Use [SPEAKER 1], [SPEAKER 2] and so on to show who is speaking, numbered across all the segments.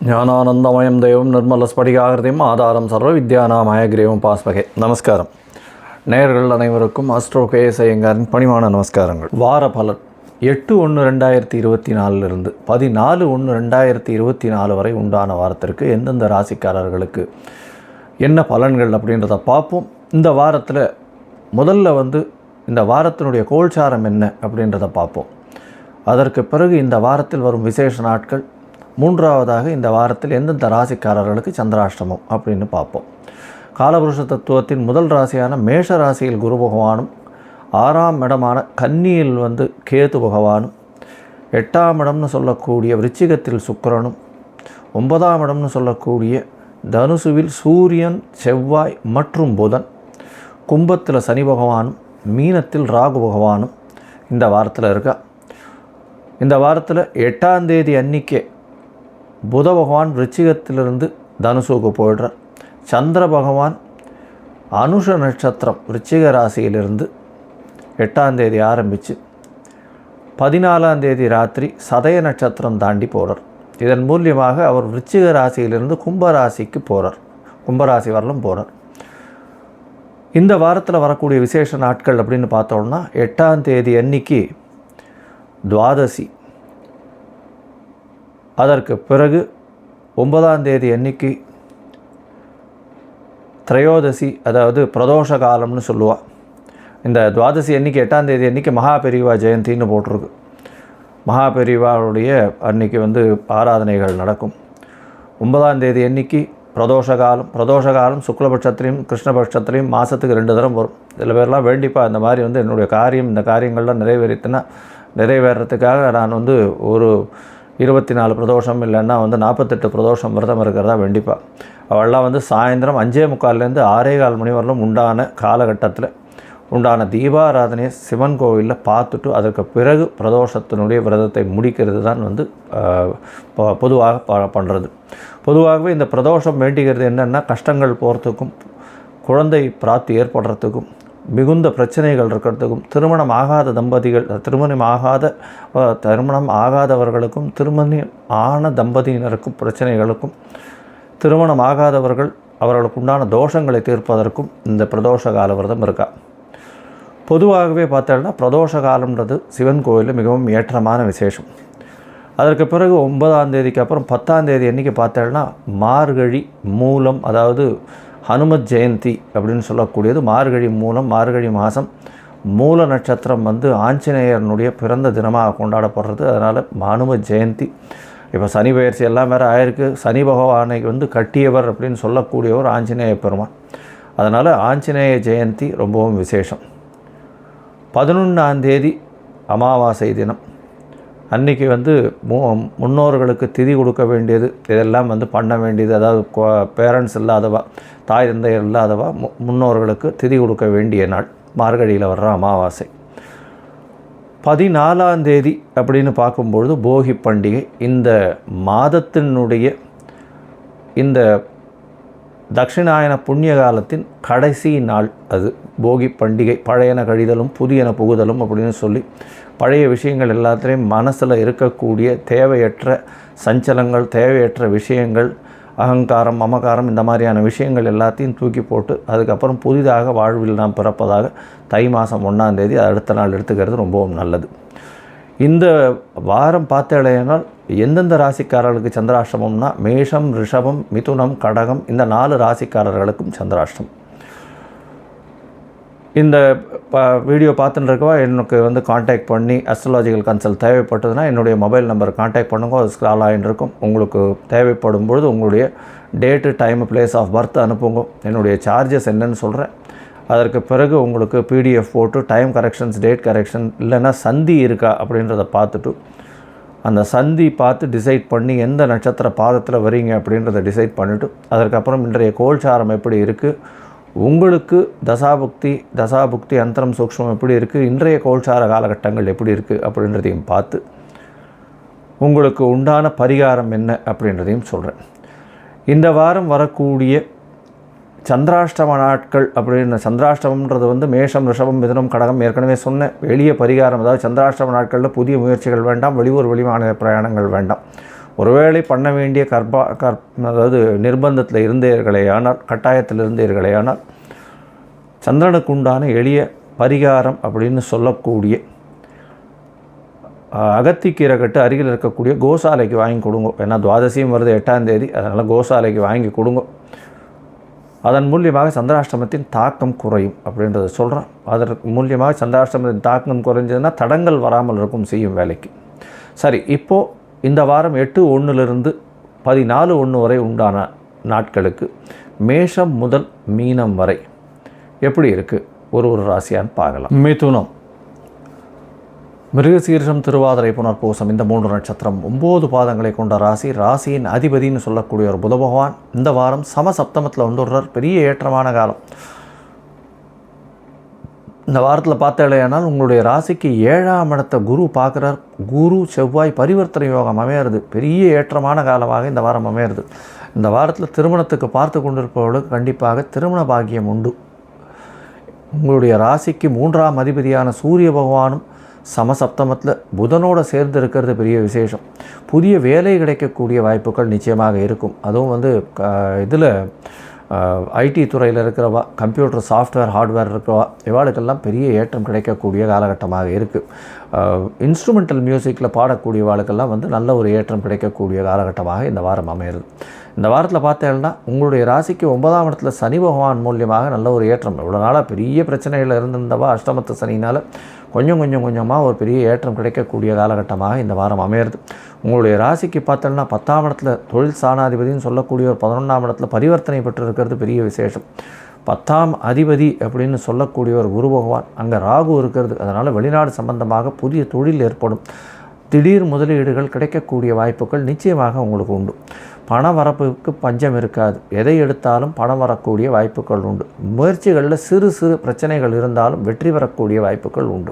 [SPEAKER 1] ஞானானந்தமயம் தெய்வம் நிர்மலஸ்படிகாகிருதியும் ஆதாரம் சர்வ வித்யானாமயக்ரீவம் பாஸ்மகே. நமஸ்காரம். நேயர்கள் அனைவருக்கும் அஸ்ட்ரோ கேஎஸ் ஐயங்காரின் பணிவான நமஸ்காரங்கள். வார பலன் 8/1/2024 14/1/2024 வரை உண்டான வாரத்திற்கு எந்தெந்த ராசிக்காரர்களுக்கு என்ன பலன்கள் அப்படின்றத பார்ப்போம். இந்த வாரத்தில் முதல்ல இந்த வாரத்தினுடைய கோல்சாரம் என்ன அப்படின்றத பார்ப்போம். அதற்கு பிறகு இந்த வாரத்தில் வரும் விசேஷ நாட்கள், மூன்றாவதாக இந்த வாரத்தில் எந்தெந்த ராசிக்காரர்களுக்கு சந்திராஷ்டமம் அப்படின்னு பார்ப்போம். காலபுருஷ தத்துவத்தின் முதல் ராசியான மேஷ ராசியில் குரு பகவானும், 6ஆம் இடமான கன்னியில் கேது பகவானும், 8ஆம் இடம்னு சொல்லக்கூடிய விருச்சிகத்தில் சுக்கிரனும், 9ஆம் இடம்னு சொல்லக்கூடிய தனுசுவில் சூரியன், செவ்வாய் மற்றும் புதன், கும்பத்தில் சனி பகவானும், மீனத்தில் ராகு பகவானும் இந்த வாரத்தில் இருக்கா. இந்த வாரத்தில் 8ஆம் தேதி அன்னிக்கே புத பகவான் விருச்சிகத்திலிருந்து தனுசுக்கு போயிடுறார். சந்திர பகவான் அனுஷ நட்சத்திரம் விருச்சிக ராசியிலிருந்து 8ஆம் தேதி ஆரம்பித்து 14ஆம் தேதி ராத்திரி சதய நட்சத்திரம் தாண்டி போகிறார். இதன் மூலியமாக அவர் விருச்சிக ராசியிலிருந்து கும்பராசிக்கு போகிறார், கும்பராசி வரலும் போகிறார். இந்த வாரத்தில் வரக்கூடிய விசேஷ நாட்கள் அப்படின்னு பார்த்தோம்னா 8ஆம் தேதி அன்னைக்கு துவாதசி, அதற்கு பிறகு 9ஆம் தேதி அன்னைக்கு திரையோதசி, அதாவது பிரதோஷ காலம்னு சொல்லுவாள். இந்த துவாதசி அன்றைக்கி 8ஆம் தேதி அன்றைக்கி மகாபெரிவா ஜெயந்தின்னு போட்டிருக்கு. மகாபெரிவாவுடைய அன்றைக்கி ஆராதனைகள் நடக்கும். 9ஆம் தேதி அன்றைக்கி பிரதோஷ காலம் சுக்லபட்சத்துலேயும் கிருஷ்ணபட்சத்துலேயும் மாதத்துக்கு 2 தரம் வரும். சில பேர்லாம் வேண்டிப்பா இந்த மாதிரி என்னுடைய இந்த காரியங்கள்லாம் நிறைவேறத்துக்காக நான் ஒரு 24 பிரதோஷம் இல்லைன்னா 48 பிரதோஷம் விரதம் இருக்கிறதா வேண்டிப்பா. அவள்லாம் சாயந்தரம் 5:45 6:15 மணி வரலும் உண்டான காலகட்டத்தில் உண்டான தீபாராதனையை சிவன் கோவிலில் பார்த்துட்டு அதற்கு பிறகு பிரதோஷத்தினுடைய விரதத்தை முடிக்கிறது தான் பொதுவாக பண்ணுறது. பொதுவாகவே இந்த பிரதோஷம் வேண்டிக்கிறது என்னென்னா, கஷ்டங்கள் போகிறதுக்கும், குழந்தை பிராப்தி ஏற்படுறதுக்கும், மிகுந்த பிரச்சனைகள் இருக்கிறதுக்கும், திருமணம் ஆகாதவர்களுக்கும் திருமணம் ஆன தம்பதியினருக்கும் பிரச்சனைகளுக்கும், திருமணம் ஆகாதவர்கள் அவர்களுக்கு உண்டான தோஷங்களை தீர்ப்பதற்கும் இந்த பிரதோஷ கால விரதம் இருக்கா. பொதுவாகவே பார்த்தோம்னா பிரதோஷ காலம்ன்றது சிவன் கோயிலில் மிகவும் ஏற்றமான விசேஷம். அதற்கு பிறகு 9ஆம் தேதிக்கு அப்புறம் 10ஆம் தேதி அன்றைக்கி பார்த்தோம்னா மார்கழி மூலம், அதாவது ஹனுமத் ஜெயந்தி அப்படின்னு சொல்லக்கூடியது. மார்கழி மூலம், மார்கழி மாதம் மூல நட்சத்திரம் ஆஞ்சநேயனுடைய பிறந்த தினமாக கொண்டாடப்படுறது. அதனால் ஹனுமத் ஜெயந்தி. இப்போ சனி பயிற்சி எல்லாம் வேறு ஆயிருக்கு. சனி பகவானை கட்டியவர் அப்படின்னு சொல்லக்கூடியவர் ஆஞ்சநேய பெருமான். அதனால் ஆஞ்சநேய ஜெயந்தி ரொம்பவும் விசேஷம். 11ஆம் தேதி அமாவாசை தினம் அன்றைக்கி முன்னோர்களுக்கு திதி கொடுக்க வேண்டியது, இதெல்லாம் பண்ண வேண்டியது. அதாவது பேரண்ட்ஸ் இல்லாதவா, தாய் தந்தையர் இல்லாதவா முன்னோர்களுக்கு திதி கொடுக்க வேண்டிய நாள் மார்கழியில் வர்ற அமாவாசை. 14ஆம் தேதி அப்படின்னு பார்க்கும்பொழுது போகி பண்டிகை. இந்த மாதத்தினுடைய இந்த தட்சிணாயன புண்ணிய காலத்தின் கடைசி நாள் அது போகி பண்டிகை. பழையன கழிதலும் புதியன புகுதலும் அப்படின்னு சொல்லி பழைய விஷயங்கள் எல்லாத்துலேயும் மனசில் இருக்கக்கூடிய தேவையற்ற சஞ்சலங்கள், தேவையற்ற விஷயங்கள், அகங்காரம், மமகாரம், இந்த மாதிரியான விஷயங்கள் எல்லாத்தையும் தூக்கி போட்டு அதுக்கப்புறம் புதிதாக வாழ்வில் நாம் பிறப்பதாக தை மாதம் 1ஆம் தேதி அடுத்த நாள் எடுத்துக்கிறது ரொம்பவும் நல்லது. இந்த வாரம் பார்த்தேனால் எந்தெந்த ராசிக்காரர்களுக்கு சந்திராஷ்டமம்னா, மேஷம், ரிஷபம், மிதுனம், கடகம், இந்த 4 ராசிக்காரர்களுக்கும் சந்திராஷ்டம். இந்த வீடியோ பார்த்துட்டு இருக்கவா எனக்கு காண்டாக்ட் பண்ணி அஸ்ட்ராலஜிக்கல் கன்சல்ட் தேவைப்பட்டதுன்னா என்னுடைய மொபைல் நம்பர் காண்டாக்ட் பண்ணுங்க. அது ஸ்க்ரால் ஆகிட்டு இருக்கும். உங்களுக்கு தேவைப்படும் பொழுது உங்களுடைய date, time, place of birth அனுப்புங்க. என்னுடைய சார்ஜஸ் என்னன்னு சொல்கிறேன். அதற்கு பிறகு உங்களுக்கு PDF போட்டு டைம் கரெக்ஷன்ஸ், டேட் கரெக்ஷன், இல்லைன்னா சந்தி இருக்கா அப்படின்றத பார்த்துட்டு அந்த சந்தி பார்த்து டிசைட் பண்ணி எந்த நட்சத்திர பாதத்தில் வரீங்க அப்படின்றத டிசைட் பண்ணிவிட்டு அதுக்கப்புறம் இன்றைய கோல்சாரம் எப்படி இருக்குது, உங்களுக்கு தசாபுக்தி அந்தரம் சூக்ஷ்மம் எப்படி இருக்குது, இன்றைய கோல்சார காலகட்டங்கள் எப்படி இருக்குது அப்படின்றதையும் பார்த்து உங்களுக்கு உண்டான பரிகாரம் என்ன அப்படின்றதையும் சொல்கிறேன். இந்த வாரம் வரக்கூடிய சந்திராஷ்டம நாட்கள் அப்படின்னு, சந்திராஷ்டமம்ன்றது மேஷம், ரிஷபம், மிதுனம், கடகம் ஏற்கனவே சொன்ன எளிய பரிகாரம். அதாவது சந்திராஷ்டம நாட்களில் புதிய முயற்சிகள் வேண்டாம், வெளியூர் வெளிமாநில பிரயாணங்கள் வேண்டாம். ஒருவேளை பண்ண வேண்டிய அதாவது நிர்பந்தத்தில் இருந்தீர்களேயானால், கட்டாயத்தில் இருந்தீர்களேயானால், சந்திரனுக்கு உண்டான எளிய பரிகாரம் அப்படின்னு சொல்லக்கூடிய அகத்திக்கீரை கட்டு அருகில் இருக்கக்கூடிய கோசாலைக்கு வாங்கி கொடுங்க. ஏன்னா துவாதசியும் வருது 8ஆம் தேதி, அதனால் கோசாலைக்கு வாங்கி கொடுங்க. அதன் மூலியமாக சந்திராஷ்டமத்தின் தாக்கம் குறையும் அப்படின்றத சொல்கிறேன். அதற்கு மூலியமாக சந்திராஷ்டமத்தின் தாக்கம் குறைஞ்சதுன்னா தடங்கள் வராமல் இருக்கும் செய்யும் வேலைக்கு. சரி, இப்போது இந்த வாரம் 8/1 14/1 வரை உண்டான நாட்களுக்கு மேஷம் முதல் மீனம் வரை எப்படி இருக்குது ஒரு ராசியான்னு பார்க்கலாம். மிதுனம், மிருகசீரிஷம், திருவாதிரை, புனர்பூசம் இந்த 3 நட்சத்திரம் 9 பாதங்களை கொண்ட ராசி. ராசியின் அதிபதினு சொல்லக்கூடிய ஒரு புத பகவான் இந்த வாரம் சமசப்தமத்தில் வந்துடுறார். பெரிய ஏற்றமான காலம். இந்த வாரத்தில் பார்த்தாலேயானால் உங்களுடைய ராசிக்கு 7ஆம் இடத்தை குரு பார்க்குறார். குரு செவ்வாய் பரிவர்த்தனை யோகம் அமையிறது. பெரிய ஏற்றமான காலமாக இந்த வாரம் அமையிறது. இந்த வாரத்தில் திருமணத்துக்கு பார்த்து கொண்டிருப்பவர்களுக்கு கண்டிப்பாக திருமண பாக்கியம் உண்டு. உங்களுடைய ராசிக்கு 3ஆம் அதிபதியான சூரிய பகவானும் சமசப்தமத்தில் புதனோடு சேர்ந்து இருக்கிறது பெரிய விசேஷம். புதிய வேலை கிடைக்கக்கூடிய வாய்ப்புகள் நிச்சயமாக இருக்கும். அதுவும் இதில் ஐடி துறையில் இருக்கிறவா, கம்ப்யூட்டர் சாஃப்ட்வேர் ஹார்ட்வேர் இருக்கிறவா, இவாளுக்கெல்லாம் பெரிய ஏற்றம் கிடைக்கக்கூடிய காலகட்டமாக இருக்குது. இன்ஸ்ட்ருமெண்டல் மியூசிக்கில் பாடக்கூடியவாளுக்கெல்லாம் நல்ல ஒரு ஏற்றம் கிடைக்கக்கூடிய காலகட்டமாக இந்த வாரம் அமையிறது. இந்த வாரத்தில் பார்த்தேன்னா உங்களுடைய ராசிக்கு 9ஆம் இடத்துல சனி பகவான் மூலியமாக நல்ல ஒரு ஏற்றம். இவ்வளோ நாளாக பெரிய பிரச்சனைகள் இருந்திருந்தவா அஷ்டமத்து சனினால் கொஞ்சமாக ஒரு பெரிய ஏற்றம் கிடைக்கக்கூடிய காலகட்டமாக இந்த வாரம் அமையிறது. உங்களுடைய ராசிக்கு பார்த்தோன்னா 10ஆம் இடத்துல தொழில் ஸ்தானாதிபதினு சொல்லக்கூடிய ஒரு 11ஆம் இடத்துல பரிவர்த்தனை பெற்று இருக்கிறது பெரிய விசேஷம். 10ஆம் அதிபதி அப்படின்னு சொல்லக்கூடிய ஒரு குரு பகவான் அங்கே ராகு இருக்கிறது. அதனால் வெளிநாடு சம்பந்தமாக புதிய தொழில் ஏற்படும். திடீர் முதலீடுகள் கிடைக்கக்கூடிய வாய்ப்புகள் நிச்சயமாக உங்களுக்கு உண்டு. பண வரப்புக்கு பஞ்சம் இருக்காது. எதை எடுத்தாலும் பணம் வரக்கூடிய வாய்ப்புகள் உண்டு. முயற்சிகளில் சிறு பிரச்சனைகள் இருந்தாலும் வெற்றி பெறக்கூடிய வாய்ப்புகள் உண்டு.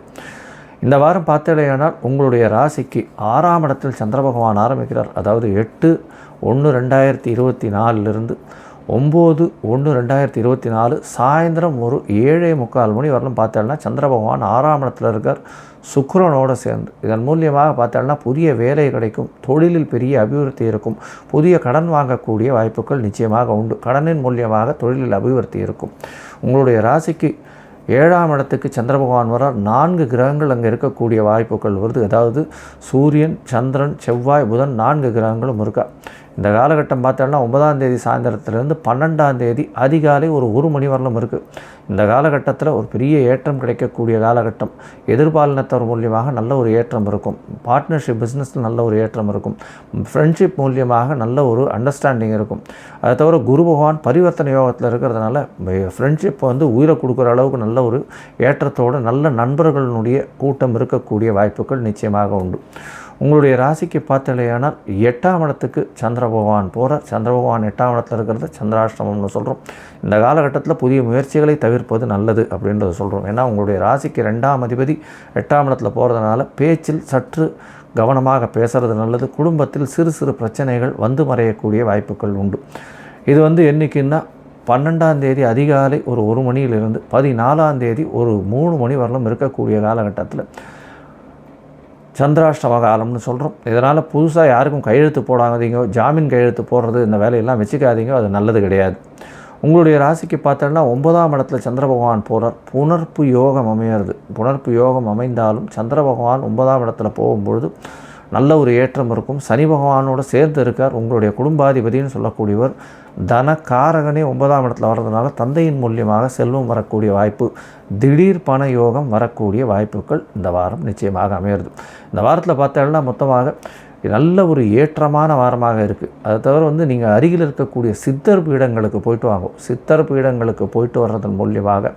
[SPEAKER 1] இந்த வாரம் பார்த்தேனால் உங்களுடைய ராசிக்கு 6ஆம் இடத்தில் சந்திர பகவான் ஆரம்பிக்கிறார். அதாவது 8/1/2024 9/1/2024 சாயந்தரம் ஒரு 7:45 மணி வரலும் பார்த்தோம்னா சந்திர பகவான் 6ஆம் இடத்துல இருக்கார் சுக்கிரனோடு சேர்ந்து. இதன் மூலியமாக பார்த்தோம்னா புதிய வேலை கிடைக்கும். தொழிலில் பெரிய அபிவிருத்தி இருக்கும். புதிய கடன் வாங்கக்கூடிய வாய்ப்புகள் நிச்சயமாக உண்டு. கடனின் மூலியமாக தொழிலில் அபிவிருத்தி இருக்கும். உங்களுடைய ராசிக்கு 7ஆம் இடத்துக்கு சந்திர பகவான் வரார். 4 கிரகங்கள் அங்கே இருக்கக்கூடிய வாய்ப்புகள் வருது. அதாவது சூரியன், சந்திரன், செவ்வாய், புதன் 4 கிரகங்களும் இருக்கா. இந்த காலகட்டம் பார்த்தோம்னா 9ஆம் தேதி சாயந்தரத்துலேருந்து 12ஆம் தேதி அதிகாலை ஒரு 1 மணி வரலும் இருக்குது. இந்த காலகட்டத்தில் ஒரு பெரிய ஏற்றம் கிடைக்கக்கூடிய காலகட்டம். எதிர்பாலினத்தவர் மூலியமாக நல்ல ஒரு ஏற்றம் இருக்கும். பார்ட்னர்ஷிப் பிஸ்னஸில் நல்ல ஒரு ஏற்றம் இருக்கும். ஃப்ரெண்ட்ஷிப் மூலியமாக நல்ல ஒரு அண்டர்ஸ்டாண்டிங் இருக்கும். அதை தவிர குரு பகவான் பரிவர்த்தனை யோகத்தில் இருக்கிறதுனால ஃப்ரெண்ட்ஷிப் உயிரை கொடுக்குற அளவுக்கு நல்ல ஒரு ஏற்றத்தோடு நல்ல நண்பர்களுடைய கூட்டம் இருக்கக்கூடிய வாய்ப்புகள் நிச்சயமாக உண்டு. உங்களுடைய ராசிக்கு பார்த்தலையானால் 8ஆம் இடத்துக்கு சந்திர பகவான் போகிறார். சந்திர பகவான் 8ஆம் இடத்துல இருக்கிறது சந்திராஷ்டமம்னு சொல்கிறோம். இந்த காலகட்டத்தில் புதிய முயற்சிகளை தவிர்ப்பது நல்லது அப்படின்றத சொல்கிறோம். ஏன்னா உங்களுடைய ராசிக்கு 2ஆம் அதிபதி 8ஆம் இடத்துல போகிறதுனால பேச்சில் சற்று கவனமாக பேசுகிறது நல்லது. குடும்பத்தில் சிறு பிரச்சனைகள் மறையக்கூடிய வாய்ப்புகள் உண்டு. இது என்றைக்குன்னா 12ஆம் தேதி அதிகாலை ஒரு 1 மணியிலிருந்து 14ஆம் தேதி ஒரு 3 மணி வரலும் இருக்கக்கூடிய காலகட்டத்தில் சந்திராஷ்டம காலம்னு சொல்கிறோம். இதனால் புதுசாக யாருக்கும் கையெழுத்து போடாதீங்க. ஜாமீன் கையெழுத்து போடுறது இந்த வேலையெல்லாம் வச்சுக்காதீங்க. அது நல்லது கிடையாது. உங்களுடைய ராசிக்கு பார்த்தோன்னா 9ஆம் இடத்துல சந்திர பகவான் போகிறார். புனர்ப்பு யோகம் அமையிறது. புனர்ப்பு யோகம் அமைந்தாலும் சந்திர பகவான் 9ஆம் இடத்துல போகும்பொழுது நல்ல ஒரு ஏற்றம் இருக்கும். சனி பகவானோடு சேர்ந்து இருக்கார். உங்களுடைய குடும்பாதிபதினு சொல்லக்கூடியவர் தனக்காரகனே 9ஆம் இடத்துல வர்றதுனால தந்தையின் மூலியமாக செல்வம் வரக்கூடிய வாய்ப்பு, திடீர் பண யோகம் வரக்கூடிய வாய்ப்புகள் இந்த வாரம் நிச்சயமாக அமையிறது. இந்த வாரத்தில் பார்த்தோம்னா மொத்தமாக நல்ல ஒரு ஏற்றமான வாரமாக இருக்குது. அதை தவிர நீங்கள் அருகில் இருக்கக்கூடிய சித்தர் பீடங்களுக்கு போயிட்டு வாங்க. சித்தர் பீடங்களுக்கு போயிட்டு வர்றதன் மூலியமாக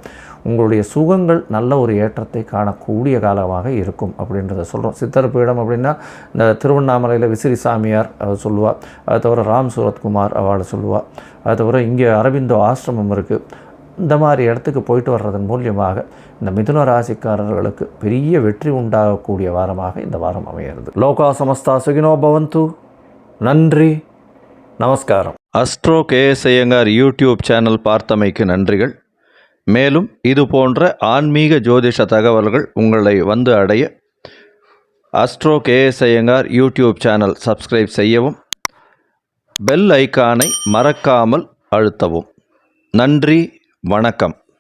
[SPEAKER 1] உங்களுடைய சுகங்கள் நல்ல ஒரு ஏற்றத்தை காணக்கூடிய காலமாக இருக்கும் அப்படின்றத சொல்கிறோம். சித்தர் பீடம் அப்படின்னா இந்த திருவண்ணாமலையில் விசிறி சாமியார் அவர் சொல்லுவாள். அதை தவிர ராம் சூரத்குமார் அவளை சொல்லுவாள். அதை தவிர இங்கே அரவிந்தோ ஆசிரமம் இருக்குது. இந்த மாதிரி இடத்துக்கு போயிட்டு வர்றதன் மூலியமாக இந்த மிதுன ராசிக்காரர்களுக்கு பெரிய வெற்றி உண்டாகக்கூடிய வாரமாக இந்த வாரம் அமைகிறது. லோகா சமஸ்தா சுகினோ பவந்து. நன்றி, நமஸ்காரம். Astro KS Iyengar YouTube channel பார்த்தமைக்கு நன்றிகள். மேலும் இது போன்ற ஆன்மீக ஜோதிஷ தகவல்கள் உங்களை அடைய astro KS Iyengar YouTube channel subscribe செய்யவும், பெல் ஐக்கானை மறக்காமல் அழுத்தவும். நன்றி, வணக்கம்.